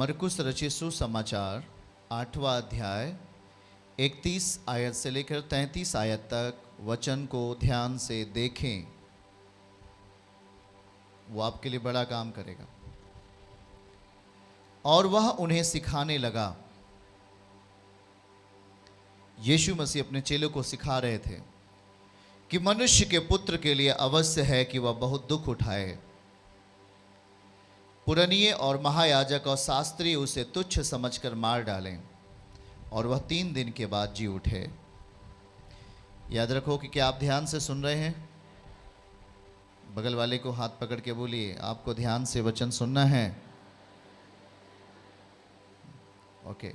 मरकुस रचित सुसमाचार 8वां अध्याय 31 आयत से लेकर 33 आयत तक वचन को ध्यान से देखें। वो आपके लिए बड़ा काम करेगा। और वह उन्हें सिखाने लगा। यीशु मसीह अपने चेलों को सिखा रहे थे कि मनुष्य के पुत्र के लिए अवश्य है कि वह बहुत दुख उठाए। पुरनिये और महायाजक और शास्त्री उसे तुच्छ समझकर मार डालें और वह 3 दिन के बाद जी उठे। याद रखो कि क्या आप ध्यान से सुन रहे हैं? बगल वाले को हाथ पकड़ के बोलिए, आपको ध्यान से वचन सुनना है। ओके।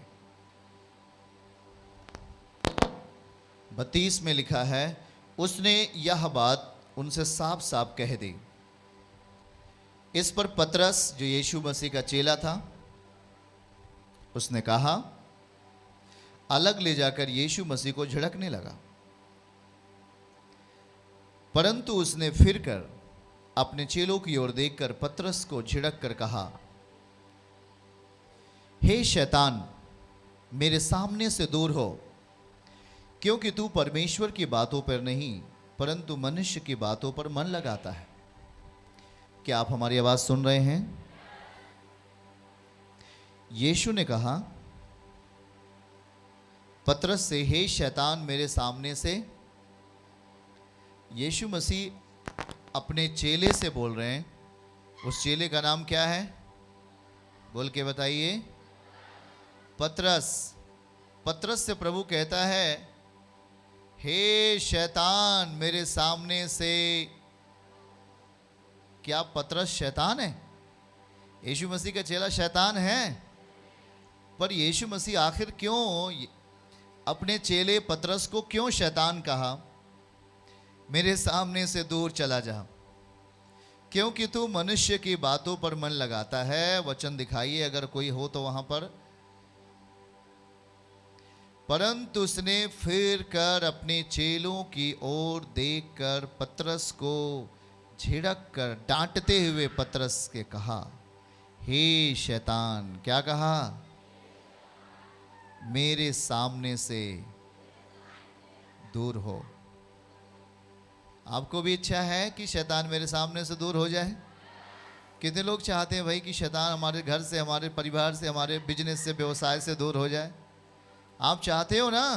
32 में लिखा है, उसने यह बात उनसे साफ साफ कह दी। इस पर पतरस, जो यीशु मसीह का चेला था, उसने कहा, अलग ले जाकर यीशु मसीह को झिड़कने लगा। परंतु उसने फिर कर अपने चेलों की ओर देखकर पतरस को झिड़क कर कहा, हे शैतान, मेरे सामने से दूर हो, क्योंकि तू परमेश्वर की बातों पर नहीं परंतु मनुष्य की बातों पर मन लगाता है। क्या आप हमारी आवाज सुन रहे हैं? यीशु ने कहा पतरस से, हे शैतान, मेरे सामने से। यीशु मसीह अपने चेले से बोल रहे हैं। उस चेले का नाम क्या है? बोल के बताइए। पतरस। पतरस से प्रभु कहता है, हे शैतान, मेरे सामने से। क्या पतरस शैतान है? यीशु मसीह का चेला शैतान है? पर यीशु मसीह आखिर क्यों अपने चेले पतरस को क्यों शैतान कहा? मेरे सामने से दूर चला जा, क्योंकि तू मनुष्य की बातों पर मन लगाता है। वचन दिखाइए अगर कोई हो तो वहां पर। परंतु उसने फिर कर अपने चेलों की ओर देखकर पतरस को झिड़क कर डांटते हुए पतरस के कहा, हे शैतान। क्या कहा? मेरे सामने से दूर हो। आपको भी इच्छा है कि शैतान मेरे सामने से दूर हो जाए? कितने लोग चाहते हैं भाई कि शैतान हमारे घर से, हमारे परिवार से, हमारे बिजनेस से, व्यवसाय से दूर हो जाए? आप चाहते हो ना?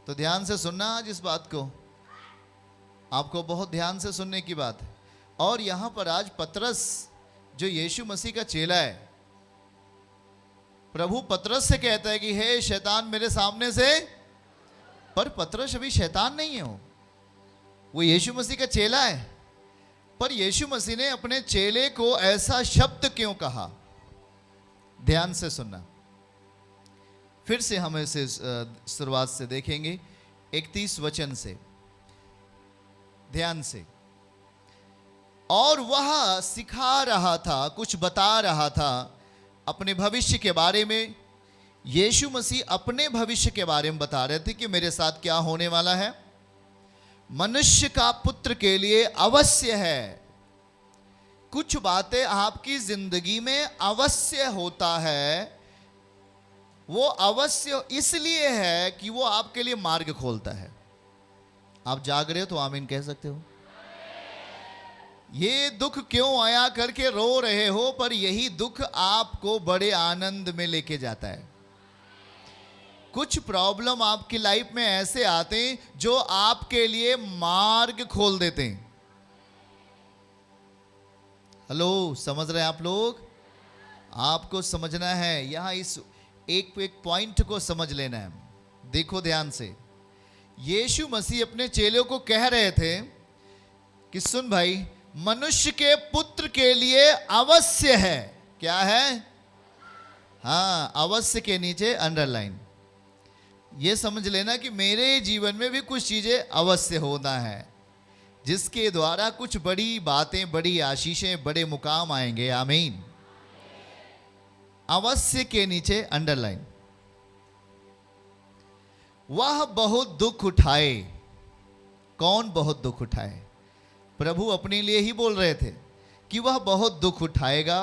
तो ध्यान से सुनना आज इस बात को। आपको बहुत ध्यान से सुनने की बात है। और यहां पर आज पतरस, जो यीशु मसीह का चेला है, प्रभु पतरस से कहता है कि हे शैतान, मेरे सामने से। पर पतरस अभी शैतान नहीं है, वो यीशु मसीह का चेला है। पर यीशु मसीह ने अपने चेले को ऐसा शब्द क्यों कहा? ध्यान से सुनना। फिर से हम इसे शुरुआत से देखेंगे 31 वचन से, ध्यान से। और वह सिखा रहा था, कुछ बता रहा था अपने भविष्य के बारे में। यीशु मसीह अपने भविष्य के बारे में बता रहे थे कि मेरे साथ क्या होने वाला है। मनुष्य का पुत्र के लिए अवश्य है, कुछ बातें आपकी जिंदगी में अवश्य होता है। वो अवश्य इसलिए है कि वो आपके लिए मार्ग खोलता है। आप जाग रहे हो तो आमीन कह सकते हो। ये दुख क्यों आया करके रो रहे हो, पर यही दुख आपको बड़े आनंद में लेके जाता है। कुछ प्रॉब्लम आपकी लाइफ में ऐसे आते हैं जो आपके लिए मार्ग खोल देते हैं। हेलो, समझ रहे हैं आप लोग? आपको समझना है, यहां इस एक पॉइंट को समझ लेना है। देखो ध्यान से। यीशु मसीह अपने चेलों को कह रहे थे कि सुन भाई, मनुष्य के पुत्र के लिए अवश्य है। क्या है? हाँ, अवश्य के नीचे अंडरलाइन। ये समझ लेना कि मेरे जीवन में भी कुछ चीजें अवश्य होना है, जिसके द्वारा कुछ बड़ी बातें, बड़ी आशीषें, बड़े मुकाम आएंगे। आमीन। अवश्य के नीचे अंडरलाइन। वह बहुत दुख उठाए। कौन बहुत दुख उठाए? प्रभु अपने लिए ही बोल रहे थे कि वह बहुत दुख उठाएगा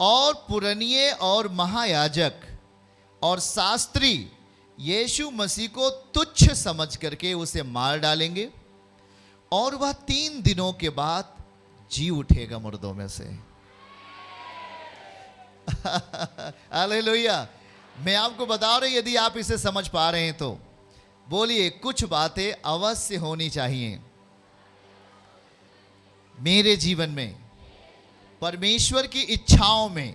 और पुरनिये और महायाजक और शास्त्री यीशु मसीह को तुच्छ समझ करके उसे मार डालेंगे और वह 3 दिनों के बाद जी उठेगा मुर्दों में से। हालेलुया। मैं आपको बता रहा हूं, यदि आप इसे समझ पा रहे हैं तो बोलिए, कुछ बातें अवश्य होनी चाहिए मेरे जीवन में, परमेश्वर की इच्छाओं में।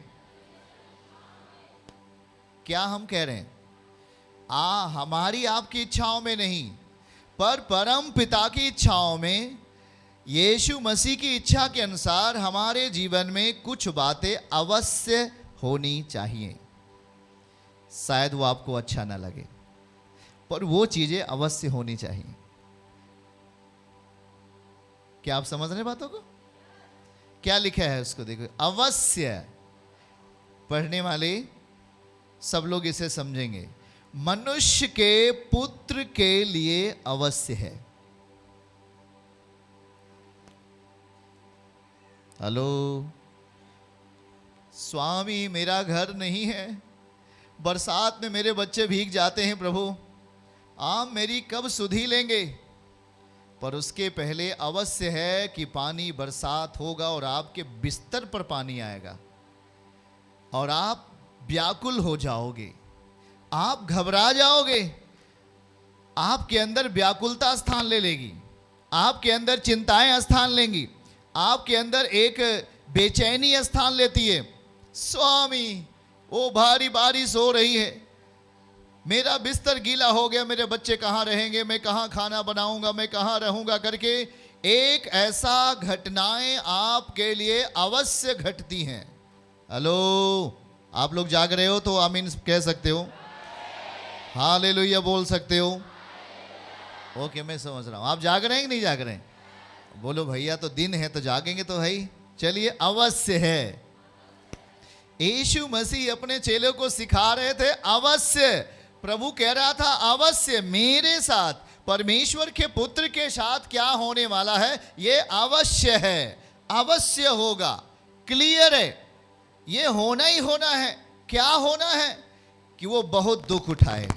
क्या हम कह रहे हैं? हमारी आपकी इच्छाओं में नहीं, पर परम पिता की इच्छाओं में, यीशु मसीह की इच्छा के अनुसार हमारे जीवन में कुछ बातें अवश्य होनी चाहिए। शायद वो आपको अच्छा ना लगे, पर वो चीजें अवश्य होनी चाहिए। क्या आप समझ रहे बातों को? क्या लिखा है उसको देखो, अवश्य। पढ़ने वाले सब लोग इसे समझेंगे। मनुष्य के पुत्र के लिए अवश्य है। हेलो स्वामी, मेरा घर नहीं है, बरसात में मेरे बच्चे भीग जाते हैं प्रभु, आप मेरी कब सुधि लेंगे? पर उसके पहले अवश्य है कि पानी, बरसात होगा और आपके बिस्तर पर पानी आएगा और आप व्याकुल हो जाओगे, आप घबरा जाओगे, आपके अंदर व्याकुलता स्थान ले लेगी, आपके अंदर चिंताएं स्थान लेंगी, आपके अंदर एक बेचैनी स्थान लेती है। स्वामी, वो भारी बारिश हो रही है, मेरा बिस्तर गीला हो गया, मेरे बच्चे कहाँ रहेंगे, मैं कहाँ खाना बनाऊंगा, मैं कहाँ रहूंगा करके एक ऐसा घटनाएं आपके लिए अवश्य घटती हैं। हेलो, आप लोग जाग रहे हो तो आमीन कह सकते हो, हालेलुया बोल सकते हो। ओके, मैं समझ रहा हूं। आप जाग रहे हैं कि नहीं जाग रहे हैं? बोलो भैया, तो दिन है तो जागेंगे तो है ही। चलिए, अवश्य है। यीशु मसीह अपने चेलों को सिखा रहे थे अवश्य। प्रभु कह रहा था अवश्य मेरे साथ, परमेश्वर के पुत्र के साथ क्या होने वाला है, ये अवश्य है, अवश्य होगा, क्लियर है, ये होना ही होना है। क्या होना है? कि वो बहुत दुख उठाए।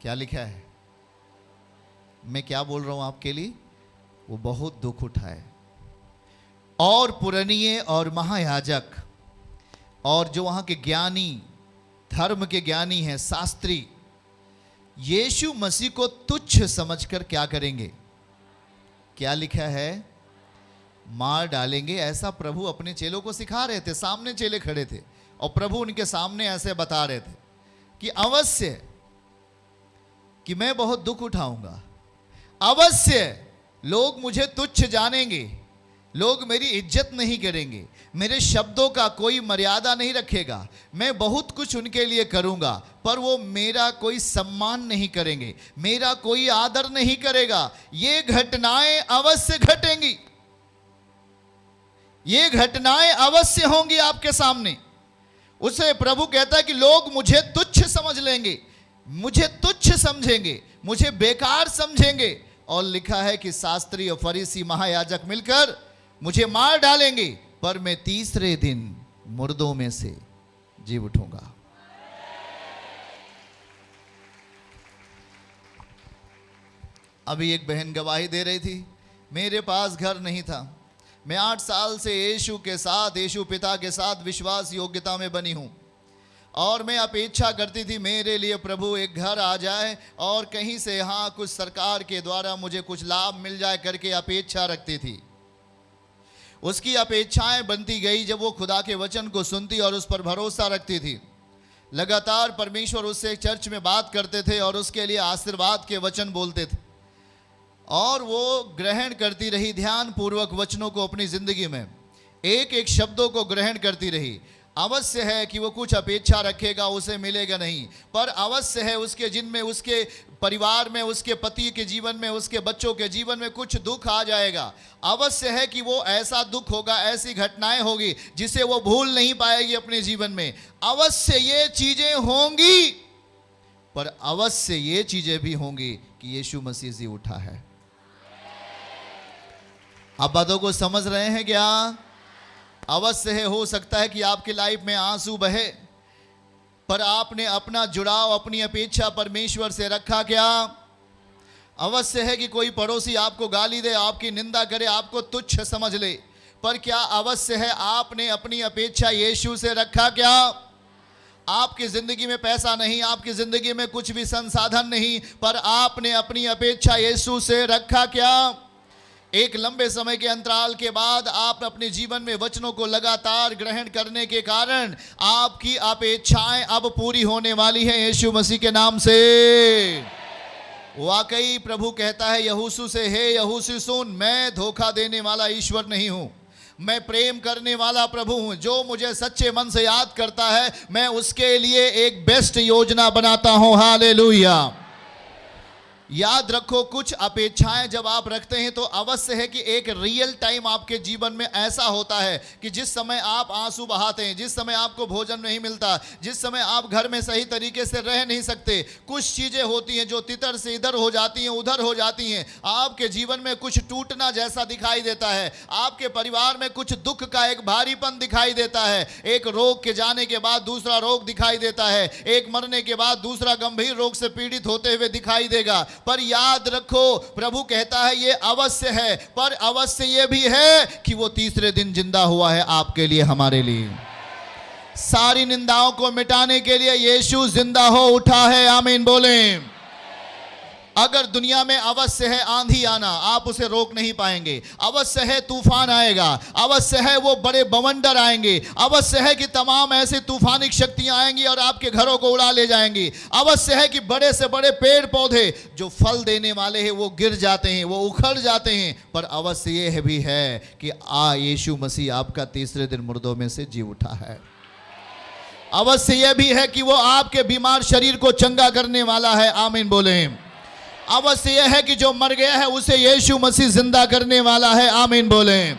क्या लिखा है? मैं क्या बोल रहा हूं आपके लिए? वो बहुत दुख उठाए। और पुरनिये और महायाजक और जो वहां के ज्ञानी, धर्म के ज्ञानी हैं, शास्त्री, यीशु मसीह को तुच्छ समझकर क्या करेंगे? क्या लिखा है? मार डालेंगे। ऐसा प्रभु अपने चेलों को सिखा रहे थे। सामने चेले खड़े थे और प्रभु उनके सामने ऐसे बता रहे थे कि अवश्य कि मैं बहुत दुख उठाऊंगा, अवश्य लोग मुझे तुच्छ जानेंगे, लोग मेरी इज्जत नहीं करेंगे, मेरे शब्दों का कोई मर्यादा नहीं रखेगा, मैं बहुत कुछ उनके लिए करूंगा, पर वो मेरा कोई सम्मान नहीं करेंगे, मेरा कोई आदर नहीं करेगा। ये घटनाएं अवश्य घटेंगी, ये घटनाएं अवश्य होंगी आपके सामने। उसे प्रभु कहता है कि लोग मुझे तुच्छ समझ लेंगे, मुझे तुच्छ समझेंगे, मुझे बेकार समझेंगे। और लिखा है कि शास्त्री और फरीसी महायाजक मिलकर मुझे मार डालेंगे, पर मैं तीसरे दिन मुर्दों में से जी उठूंगा। अभी एक बहन गवाही दे रही थी, मेरे पास घर नहीं था, मैं 8 साल से यीशु के साथ, यीशु पिता के साथ विश्वास योग्यता में बनी हूं और मैं अपेक्षा करती थी मेरे लिए प्रभु एक घर आ जाए और कहीं से यहाँ कुछ सरकार के द्वारा मुझे कुछ लाभ मिल जाए करके अपेक्षा रखती थी। उसकी अपेक्षाएं बनती गई जब वो खुदा के वचन को सुनती और उस पर भरोसा रखती थी। लगातार परमेश्वर उससे चर्च में बात करते थे और उसके लिए आशीर्वाद के वचन बोलते थे और वो ग्रहण करती रही ध्यान पूर्वक वचनों को अपनी जिंदगी में, एक एक शब्दों को ग्रहण करती रही। अवश्य है कि वो कुछ अपेक्षा रखेगा, उसे मिलेगा नहीं, पर अवश्य है उसके जिनमें, उसके परिवार में, उसके पति के जीवन में, उसके बच्चों के जीवन में कुछ दुख आ जाएगा। अवश्य है कि वो ऐसा दुख होगा, ऐसी घटनाएं होगी जिसे वो भूल नहीं पाएगी अपने जीवन में। अवश्य ये चीजें होंगी, पर अवश्य ये चीजें भी होंगी कि यीशु मसीह जी उठा है। आप बातों को समझ रहे हैं क्या? अवश्य है, हो सकता है कि आपकी लाइफ में आंसू बहे, पर आपने अपना जुड़ाव, अपनी अपेक्षा परमेश्वर से रखा क्या? अवश्य है कि कोई पड़ोसी आपको गाली दे, आपकी निंदा करे, आपको तुच्छ समझ ले, पर क्या अवश्य है आपने अपनी अपेक्षा यीशु से रखा क्या? आपकी जिंदगी में पैसा नहीं, आपकी जिंदगी में कुछ भी संसाधन नहीं, पर आपने अपनी अपेक्षा यीशु से रखा क्या? एक लंबे समय के अंतराल के बाद आप अपने जीवन में वचनों को लगातार ग्रहण करने के कारण आपकी अपेक्षाएं अब पूरी होने वाली हैं यीशु मसीह के नाम से। वाकई प्रभु कहता है यहोशू से, हे यहोशू सुन, मैं धोखा देने वाला ईश्वर नहीं हूं, मैं प्रेम करने वाला प्रभु हूं। जो मुझे सच्चे मन से याद करता है, मैं उसके लिए एक बेस्ट योजना बनाता हूं। हालेलुया। याद रखो, कुछ अपेक्षाएं जब आप रखते हैं तो अवश्य है कि एक रियल टाइम आपके जीवन में ऐसा होता है कि जिस समय आप आंसू बहाते हैं, जिस समय आपको भोजन नहीं मिलता, जिस समय आप घर में सही तरीके से रह नहीं सकते, कुछ चीजें होती हैं जो तितर से इधर हो जाती हैं, उधर हो जाती हैं, आपके जीवन में कुछ टूटना जैसा दिखाई देता है, आपके परिवार में कुछ दुख का एक भारीपन दिखाई देता है, एक रोग के जाने के बाद दूसरा रोग दिखाई देता है, एक मरने के बाद दूसरा गंभीर रोग से पीड़ित होते हुए दिखाई देगा। पर याद रखो, प्रभु कहता है ये अवश्य है, पर अवश्य ये भी है कि वो तीसरे दिन जिंदा हुआ है आपके लिए, हमारे लिए। सारी निंदाओं को मिटाने के लिए यीशु जिंदा हो उठा है। आमीन बोलें। अगर दुनिया में अवश्य है आंधी आना, आप उसे रोक नहीं पाएंगे। अवश्य है तूफान आएगा, अवश्य है वो बड़े बवंडर आएंगे, अवश्य है कि तमाम ऐसे तूफानी शक्तियां आएंगी और आपके घरों को उड़ा ले जाएंगी। अवश्य है कि बड़े से बड़े पेड़ पौधे जो फल देने वाले हैं वो गिर जाते हैं, वो उखड़ जाते हैं। पर अवश्य ये भी है कि यीशु मसीह आपका तीसरे दिन मुर्दों में से जी उठा है। अवश्य यह भी है कि वो आपके बीमार शरीर को चंगा करने वाला है। आमीन बोलें। अवश्य यह है कि जो मर गया है उसे यीशु मसीह जिंदा करने वाला है। आमीन बोलें।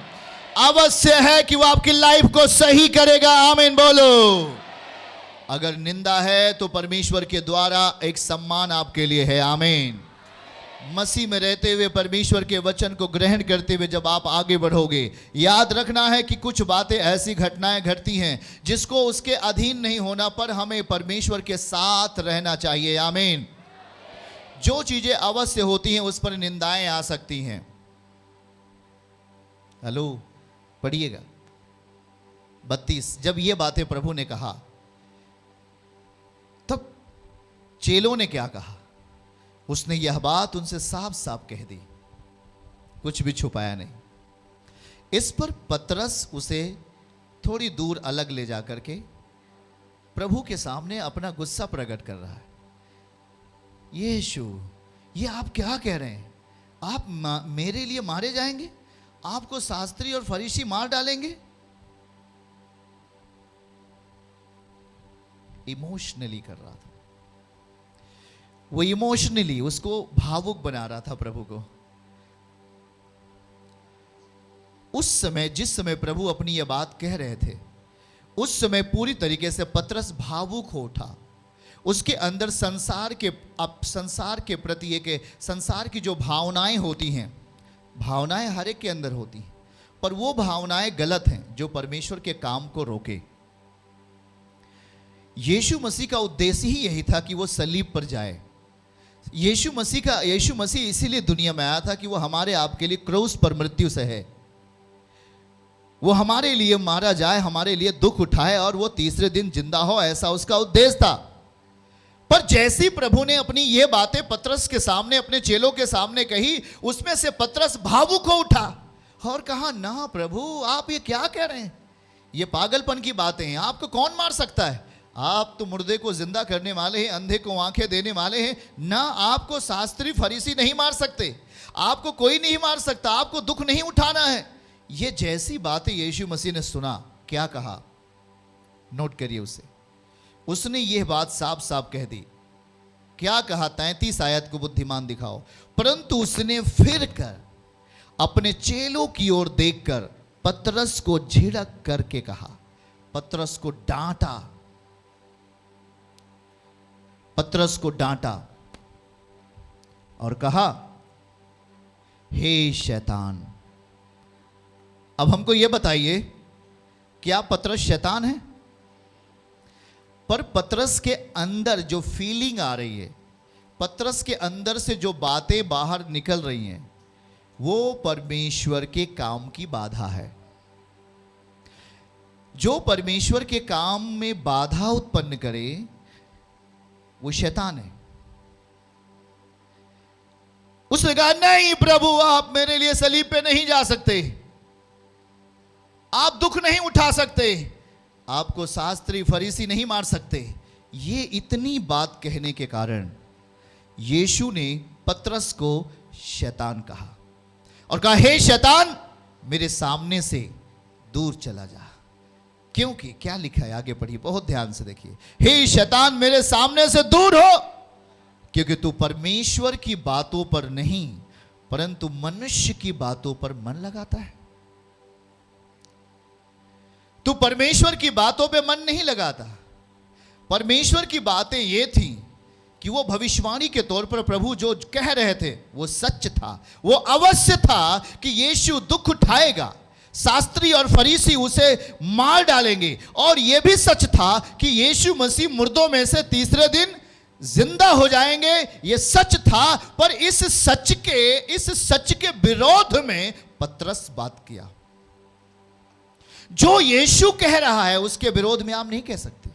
अवश्य है कि वो आपकी लाइफ को सही करेगा। आमीन बोलो। अगर निंदा है तो परमेश्वर के द्वारा एक सम्मान आपके लिए है। आमीन। मसीह में रहते हुए, परमेश्वर के वचन को ग्रहण करते हुए जब आप आगे बढ़ोगे, याद रखना है कि कुछ बातें ऐसी घटनाएं घटती हैं जिसको उसके अधीन नहीं होना, पर हमें परमेश्वर के साथ रहना चाहिए। आमीन। जो चीजें अवश्य होती हैं उस पर निंदाएं आ सकती हैं। हेलो, पढ़िएगा 32। जब ये बातें प्रभु ने कहा तब चेलों ने क्या कहा? उसने यह बात उनसे साफ साफ कह दी, कुछ भी छुपाया नहीं। इस पर पतरस उसे थोड़ी दूर अलग ले जाकर के प्रभु के सामने अपना गुस्सा प्रकट कर रहा है। यीशु, ये आप क्या कह रहे हैं? आप मेरे लिए मारे जाएंगे? आपको शास्त्री और फरीसी मार डालेंगे? इमोशनली कर रहा था वो, इमोशनली उसको भावुक बना रहा था प्रभु को। उस समय, जिस समय प्रभु अपनी यह बात कह रहे थे, उस समय पूरी तरीके से पतरस भावुक हो उठा। उसके अंदर संसार के प्रति एक संसार की जो भावनाएं होती हैं, भावनाएं हर एक के अंदर होती हैं, पर वो भावनाएं गलत हैं जो परमेश्वर के काम को रोके। यीशु मसीह का उद्देश्य ही यही था कि वो सलीब पर जाए। यीशु मसीह इसीलिए दुनिया में आया था कि वो हमारे आपके लिए क्रूस पर मृत्यु सहे, वो हमारे लिए मारा जाए, हमारे लिए दुख उठाए और वो तीसरे दिन जिंदा हो, ऐसा उसका उद्देश्य था। पर जैसी प्रभु ने अपनी ये बातें पतरस के सामने, अपने चेलों के सामने कही, उसमें से पतरस भावुक हो उठा और कहा, ना प्रभु, आप ये क्या कह रहे हैं? ये पागलपन की बातें हैं। आपको कौन मार सकता है? आप तो मुर्दे को जिंदा करने वाले हैं, अंधे को आंखें देने वाले हैं। ना आपको शास्त्री फरीसी नहीं मार सकते, आपको कोई नहीं मार सकता, आपको दुख नहीं उठाना है। ये जैसी बातें यीशु मसीह ने सुना, क्या कहा? नोट करिए उसे। उसने यह बात साफ साफ कह दी। क्या कहा? 33 आयत को बुद्धिमान दिखाओ। परंतु उसने फिर कर अपने चेलों की ओर देखकर पतरस को झिड़क करके कहा, पतरस को डांटा, पतरस को डांटा और कहा, हे शैतान, अब हमको यह बताइए, क्या पतरस शैतान है? पर पतरस के अंदर जो फीलिंग आ रही है, पतरस के अंदर से जो बातें बाहर निकल रही हैं, वो परमेश्वर के काम की बाधा है। जो परमेश्वर के काम में बाधा उत्पन्न करे वो शैतान है। उसने कहा, नहीं प्रभु, आप मेरे लिए सलीब पे नहीं जा सकते, आप दुख नहीं उठा सकते, आपको शास्त्री फरीसी नहीं मार सकते। ये इतनी बात कहने के कारण यीशु ने पतरस को शैतान कहा और कहा, हे शैतान, मेरे सामने से दूर चला जा। क्योंकि क्या लिखा है, आगे पढ़िए, बहुत ध्यान से देखिए। हे शैतान, मेरे सामने से दूर हो, क्योंकि तू परमेश्वर की बातों पर नहीं परंतु मनुष्य की बातों पर मन लगाता है। तू परमेश्वर की बातों पे मन नहीं लगाता। परमेश्वर की बातें ये थी कि वो भविष्यवाणी के तौर पर प्रभु जो कह रहे थे वो सच था, वो अवश्य था कि यीशु दुख उठाएगा, शास्त्री और फरीसी उसे मार डालेंगे, और यह भी सच था कि यीशु मसीह मुर्दों में से तीसरे दिन जिंदा हो जाएंगे। यह सच था। पर इस सच के विरोध में पतरस बात किया। जो यीशु कह रहा है उसके विरोध में आप नहीं कह सकते।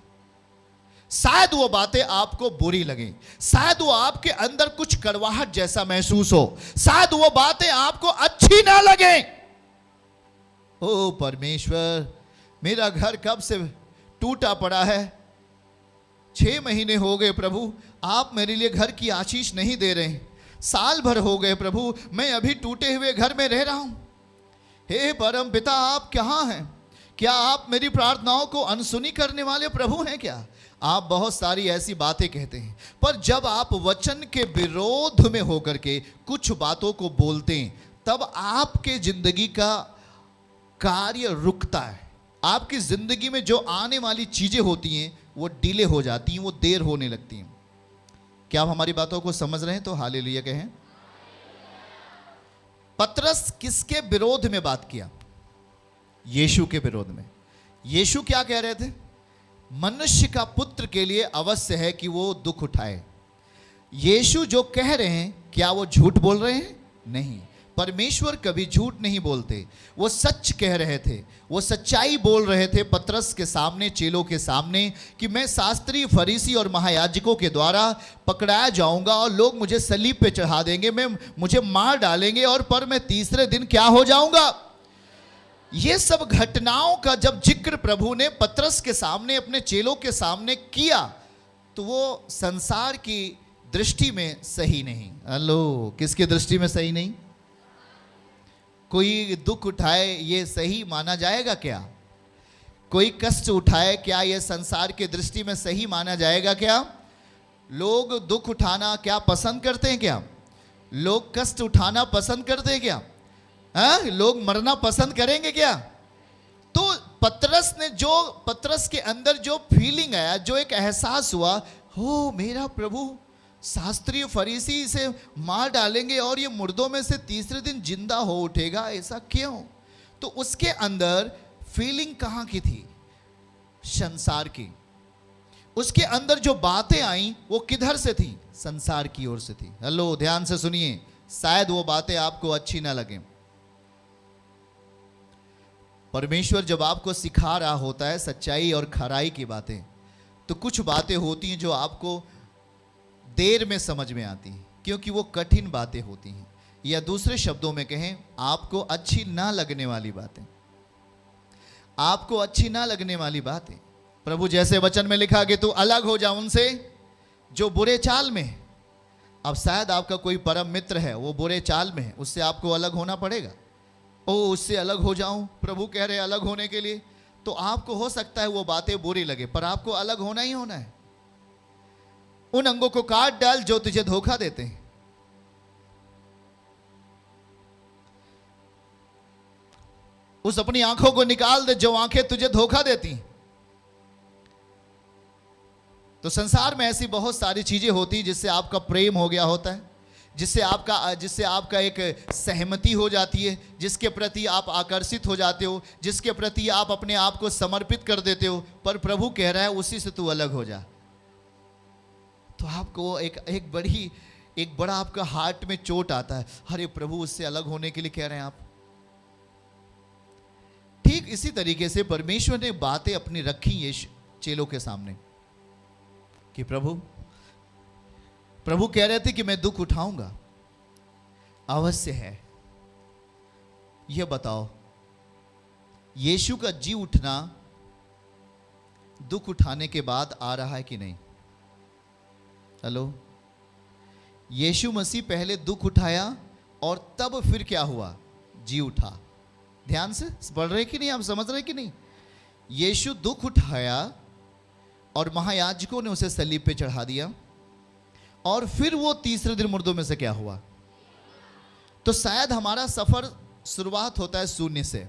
शायद वो बातें आपको बुरी लगे, शायद वो आपके अंदर कुछ कड़वाहट जैसा महसूस हो, शायद वो बातें आपको अच्छी ना लगे। ओ परमेश्वर, मेरा घर कब से टूटा पड़ा है, 6 महीने हो गए प्रभु, आप मेरे लिए घर की आशीष नहीं दे रहे। साल भर हो गए प्रभु, मैं अभी टूटे हुए घर में रह रहा हूं। हे परम पिता, आप कहां हैं? क्या आप मेरी प्रार्थनाओं को अनसुनी करने वाले प्रभु हैं क्या? आप बहुत सारी ऐसी बातें कहते हैं, पर जब आप वचन के विरोध में होकर के कुछ बातों को बोलते हैं, तब आपके जिंदगी का कार्य रुकता है। आपकी जिंदगी में जो आने वाली चीजें होती हैं वो डिले हो जाती हैं, वो देर होने लगती हैं। क्या आप हमारी बातों को समझ रहे हैं? तो हालेलुया कहें। पतरस किसके विरोध में बात किया? यीशु के विरोध में। यीशु क्या कह रहे थे? मनुष्य का पुत्र के लिए अवश्य है कि वो दुख उठाए। यीशु जो कह रहे हैं, क्या वो झूठ बोल रहे हैं? नहीं, परमेश्वर कभी झूठ नहीं बोलते। वो सच कह रहे थे, वो सच्चाई बोल रहे थे पतरस के सामने, चेलों के सामने, कि मैं शास्त्री, फरीसी और महायाजकों के द्वारा पकड़ाया जाऊंगा और लोग मुझे सलीब पे चढ़ा देंगे, मुझे मार डालेंगे, और पर मैं तीसरे दिन क्या हो जाऊंगा। ये सब घटनाओं का जब जिक्र प्रभु ने पतरस के सामने, अपने चेलों के सामने किया, तो वो संसार की दृष्टि में सही नहीं। हेलो, किसकी दृष्टि में सही नहीं? कोई दुख उठाए ये सही माना जाएगा क्या? कोई कष्ट उठाए, क्या ये संसार की दृष्टि में सही माना जाएगा क्या? लोग दुख उठाना क्या पसंद करते हैं क्या? लोग कष्ट उठाना पसंद करते हैं क्या? लोग मरना पसंद करेंगे क्या? तो पतरस के अंदर जो फीलिंग आया, जो एक एहसास हुआ, हो मेरा प्रभु शास्त्री फरीसी इसे मार डालेंगे और ये मुर्दों में से तीसरे दिन जिंदा हो उठेगा, ऐसा क्यों? तो उसके अंदर फीलिंग कहां की थी? संसार की। उसके अंदर जो बातें आई वो किधर से थी? संसार की ओर से थी। हेलो, ध्यान से सुनिए, शायद वो बातें आपको अच्छी ना लगे। परमेश्वर जब आपको सिखा रहा होता है सच्चाई और खराई की बातें, तो कुछ बातें होती हैं जो आपको देर में समझ में आती हैं, क्योंकि वो कठिन बातें होती हैं, या दूसरे शब्दों में कहें, आपको अच्छी ना लगने वाली बातें। आपको अच्छी ना लगने वाली बातें। प्रभु जैसे वचन में लिखा कि तू अलग हो जा उनसे जो बुरे चाल में है। अब शायद आपका कोई परम मित्र है, वो बुरे चाल में है, उससे आपको अलग होना पड़ेगा। ओ, उससे अलग हो जाऊं, प्रभु कह रहे अलग होने के लिए, तो आपको हो सकता है वो बातें बुरी लगे, पर आपको अलग होना ही होना है। उन अंगों को काट डाल जो तुझे धोखा देते हैं। उस अपनी आंखों को निकाल दे जो आंखें तुझे धोखा देती। तो संसार में ऐसी बहुत सारी चीजें होती जिससे आपका प्रेम हो गया होता है, जिससे आपका एक सहमति हो जाती है, जिसके प्रति आप आकर्षित हो जाते हो, जिसके प्रति आप अपने आप को समर्पित कर देते हो। पर प्रभु कह रहा है उसी से तू अलग हो जा। तो आपको एक बड़ा आपका हार्ट में चोट आता है, अरे प्रभु उससे अलग होने के लिए कह रहे हैं आप। ठीक इसी तरीके से परमेश्वर ने बातें अपनी रखी ये चेलों के सामने कि प्रभु कह रहे थे कि मैं दुख उठाऊंगा, अवश्य है। यह बताओ, यीशु का जी उठना दुख उठाने के बाद आ रहा है कि नहीं? हेलो, यीशु मसीह पहले दुख उठाया और तब फिर क्या हुआ? जी उठा। ध्यान से पढ़ रहे कि नहीं? आप समझ रहे कि नहीं? यीशु दुख उठाया और महायाजकों ने उसे सलीब पे चढ़ा दिया, और फिर वो तीसरे दिन मुर्दों में से क्या हुआ? तो शायद हमारा सफर शुरुआत होता है शून्य से।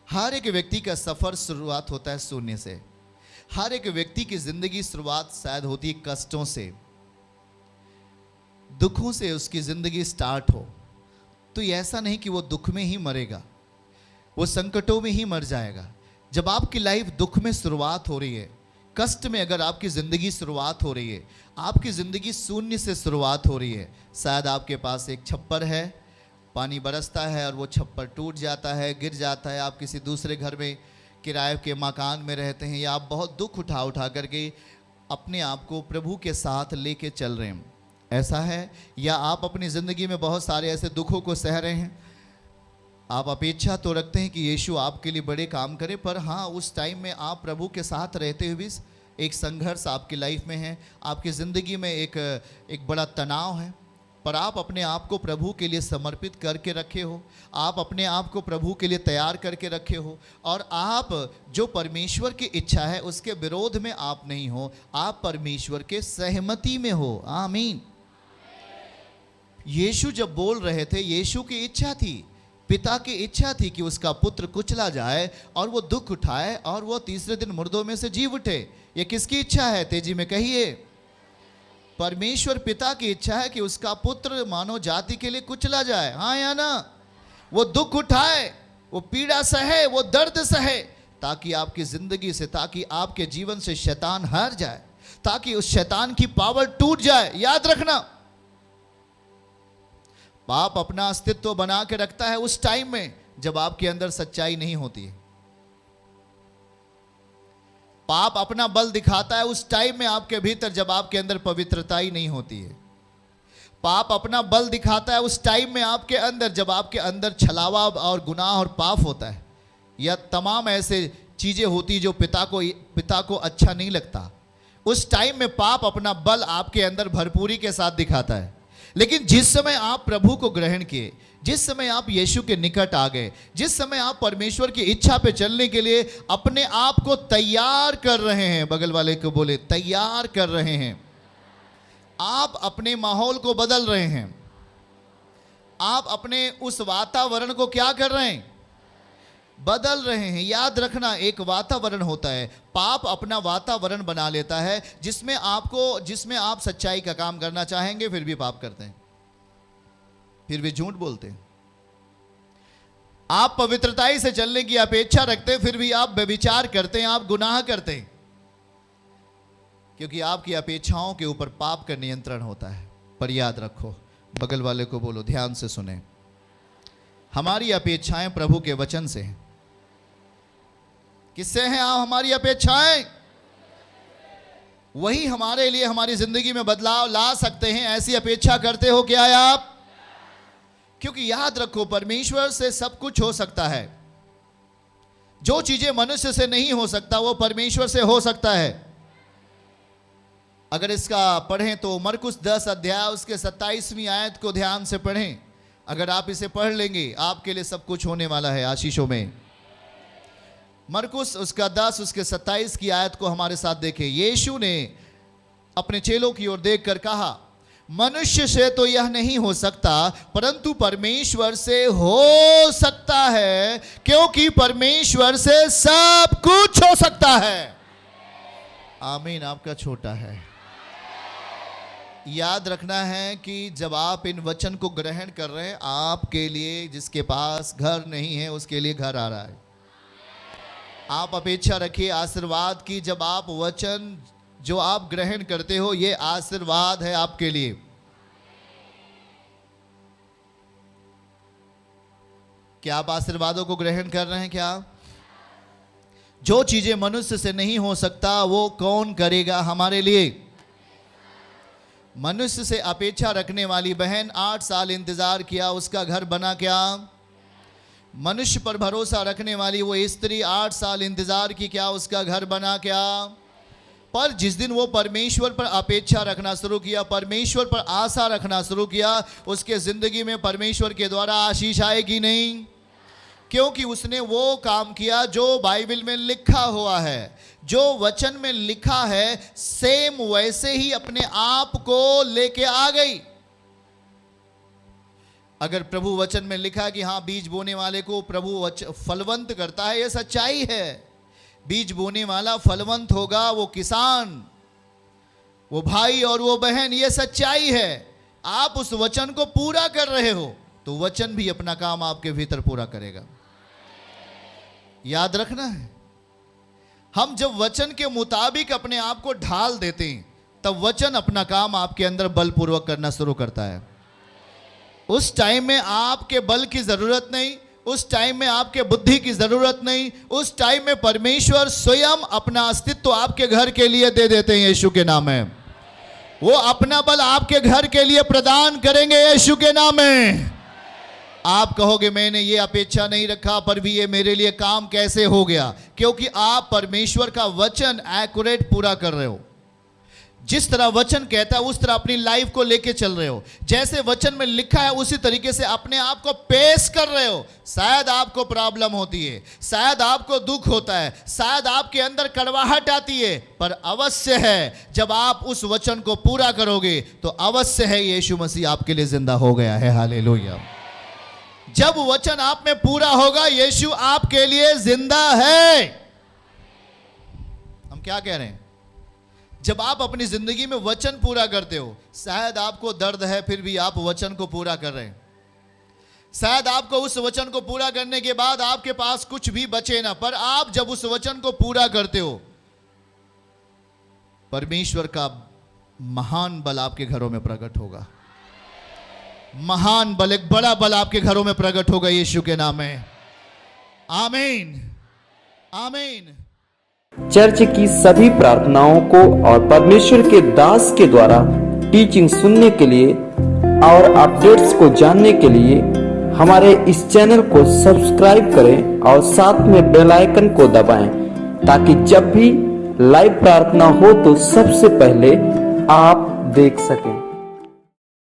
हर एक व्यक्ति का सफर शुरुआत होता है शून्य से। हर एक व्यक्ति की जिंदगी शुरुआत शायद होती है कष्टों से, दुखों से उसकी जिंदगी स्टार्ट हो। तो ये ऐसा नहीं कि वो दुख में ही मरेगा, वो संकटों में ही मर जाएगा। जब आपकी लाइफ दुख में शुरुआत हो रही है, कष्ट में अगर आपकी ज़िंदगी शुरुआत हो रही है, आपकी ज़िंदगी शून्य से शुरुआत हो रही है। शायद आपके पास एक छप्पर है, पानी बरसता है और वो छप्पर टूट जाता है, गिर जाता है। आप किसी दूसरे घर में किराए के मकान में रहते हैं, या आप बहुत दुख उठा करके अपने आप को प्रभु के साथ लेके चल रहे हैं, ऐसा है। या आप अपनी ज़िंदगी में बहुत सारे ऐसे दुखों को सह रहे हैं। आप अपेक्षा तो रखते हैं कि यीशु आपके लिए बड़े काम करे, पर हाँ, उस टाइम में आप प्रभु के साथ रहते हुए भी एक संघर्ष आपकी लाइफ में है, आपकी ज़िंदगी में एक बड़ा तनाव है। पर आप अपने आप को प्रभु के लिए समर्पित करके रखे हो, आप अपने आप को प्रभु के लिए तैयार करके रखे हो, और आप जो परमेश्वर की इच्छा है उसके विरोध में आप नहीं हो, आप परमेश्वर के सहमति में हो। आमीन। यीशु जब बोल रहे थे, यीशु की इच्छा थी, पिता की इच्छा थी कि उसका पुत्र कुचला जाए और वो दुख उठाए और वो तीसरे दिन मुर्दों में से जी उठे। ये किसकी इच्छा है? तेजी में कहिए। परमेश्वर पिता की इच्छा है कि उसका पुत्र मानव जाति के लिए कुचला जाए, हाँ या ना? वो दुख उठाए, वो पीड़ा सहे, वो दर्द सहे, ताकि आपकी जिंदगी से, ताकि आपके जीवन से शैतान हार जाए, ताकि उस शैतान की पावर टूट जाए। याद रखना, पाप अपना अस्तित्व बना के रखता है उस टाइम में जब आपके अंदर सच्चाई नहीं होती है। पाप अपना बल दिखाता है उस टाइम में आपके भीतर जब आपके अंदर पवित्रता ही नहीं होती है। पाप अपना बल दिखाता है उस टाइम में आपके अंदर जब आपके अंदर छलावा और गुनाह और पाप होता है, या तमाम ऐसे चीजें होती जो पिता को अच्छा नहीं लगता। उस टाइम में पाप अपना बल आपके अंदर भरपूरी के साथ दिखाता है। लेकिन जिस समय आप प्रभु को ग्रहण किए, जिस समय आप यीशु के निकट आ गए, जिस समय आप परमेश्वर की इच्छा पे चलने के लिए अपने आप को तैयार कर रहे हैं, बगल वाले को बोले तैयार कर रहे हैं, आप अपने माहौल को बदल रहे हैं, आप अपने उस वातावरण को क्या कर रहे हैं? बदल रहे हैं। याद रखना, एक वातावरण होता है, पाप अपना वातावरण बना लेता है जिसमें आप सच्चाई का काम करना चाहेंगे फिर भी पाप करते हैं, फिर भी झूठ बोलते हैं। आप पवित्रताई से चलने की अपेक्षा रखते हैं, फिर भी आप व्यभिचार करते हैं, आप गुनाह करते हैं, क्योंकि आपकी अपेक्षाओं के ऊपर पाप का नियंत्रण होता है। पर याद रखो, बगल वाले को बोलो, ध्यान से सुने, हमारी अपेक्षाएं प्रभु के वचन से हैं। किससे हैं आप? हमारी अपेक्षाएं वही हमारे लिए हमारी जिंदगी में बदलाव ला सकते हैं। ऐसी अपेक्षा करते हो क्या आप? क्योंकि याद रखो, परमेश्वर से सब कुछ हो सकता है। जो चीजें मनुष्य से नहीं हो सकता वो परमेश्वर से हो सकता है। अगर इसका पढ़ें तो मरकुस 10 अध्याय उसके 27वीं आयत को ध्यान से पढ़ें। अगर आप इसे पढ़ लेंगे आपके लिए सब कुछ होने वाला है आशीषों में। मरकुस उसका 10 उसके 27 की आयत को हमारे साथ देखें। यीशु ने अपने चेलों की ओर देखकर कहा, मनुष्य से तो यह नहीं हो सकता, परंतु परमेश्वर से हो सकता है, क्योंकि परमेश्वर से सब कुछ हो सकता है। आमीन। आपका छोटा है। याद रखना है कि जब आप इन वचन को ग्रहण कर रहे हैं, आपके लिए जिसके पास घर नहीं है उसके लिए घर आ रहा है। आप अपेक्षा रखिए आशीर्वाद की। जब आप वचन जो आप ग्रहण करते हो, ये आशीर्वाद है आपके लिए। क्या आप आशीर्वादों को ग्रहण कर रहे हैं? क्या जो चीजें मनुष्य से नहीं हो सकता वो कौन करेगा हमारे लिए? मनुष्य से अपेक्षा रखने वाली बहन 8 साल इंतजार किया, उसका घर बना क्या? मनुष्य पर भरोसा रखने वाली वो स्त्री 8 साल इंतजार की, क्या उसका घर बना क्या? पर जिस दिन वो परमेश्वर पर अपेक्षा रखना शुरू किया, परमेश्वर पर आशा रखना शुरू किया, उसके जिंदगी में परमेश्वर के द्वारा आशीष आएगी नहीं, क्योंकि उसने वो काम किया जो बाइबल में लिखा हुआ है। जो वचन में लिखा है सेम वैसे ही अपने आप को लेके आ गई। अगर प्रभु वचन में लिखा कि हाँ, बीज बोने वाले को प्रभु फलवंत करता है, यह सच्चाई है। बीज बोने वाला फलवंत होगा, वो किसान, वो भाई और वो बहन, ये सच्चाई है। आप उस वचन को पूरा कर रहे हो तो वचन भी अपना काम आपके भीतर पूरा करेगा। याद रखना है, हम जब वचन के मुताबिक अपने आप को ढाल देते हैं, तब वचन अपना काम आपके अंदर बलपूर्वक करना शुरू करता है। उस टाइम में आपके बल की जरूरत नहीं, उस टाइम में आपके बुद्धि की जरूरत नहीं, उस टाइम में परमेश्वर स्वयं अपना अस्तित्व आपके घर के लिए दे देते हैं। यीशु के नाम में वो अपना बल आपके घर के लिए प्रदान करेंगे। यीशु के नाम में आप कहोगे मैंने ये अपेक्षा नहीं रखा, पर भी ये मेरे लिए काम कैसे हो गया? क्योंकि आप परमेश्वर का वचन एक्यूरेट पूरा कर रहे हो। जिस तरह वचन कहता है उस तरह अपनी लाइफ को लेके चल रहे हो। जैसे वचन में लिखा है उसी तरीके से अपने आप को पेश कर रहे हो। शायद आपको प्रॉब्लम होती है, शायद आपको दुख होता है, शायद आपके अंदर कड़वाहट आती है, पर अवश्य है जब आप उस वचन को पूरा करोगे तो अवश्य है यीशु मसीह आपके लिए जिंदा हो गया है। हालेलुया। जब वचन आप में पूरा होगा, यीशु आपके लिए जिंदा है। हम क्या कह रहे हैं? जब आप अपनी जिंदगी में वचन पूरा करते हो, शायद आपको दर्द है फिर भी आप वचन को पूरा कर रहे हैं। शायद आपको उस वचन को पूरा करने के बाद आपके पास कुछ भी बचे ना, पर आप जब उस वचन को पूरा करते हो, परमेश्वर का महान बल आपके घरों में प्रकट होगा। महान बल, एक बड़ा बल आपके घरों में प्रकट होगा यीशु के नाम में। आमीन, आमीन। चर्च की सभी प्रार्थनाओं को और परमेश्वर के दास के द्वारा टीचिंग सुनने के लिए और अपडेट्स को जानने के लिए हमारे इस चैनल को सब्सक्राइब करें और साथ में बेल आइकन को दबाएं, ताकि जब भी लाइव प्रार्थना हो तो सबसे पहले आप देख सकें।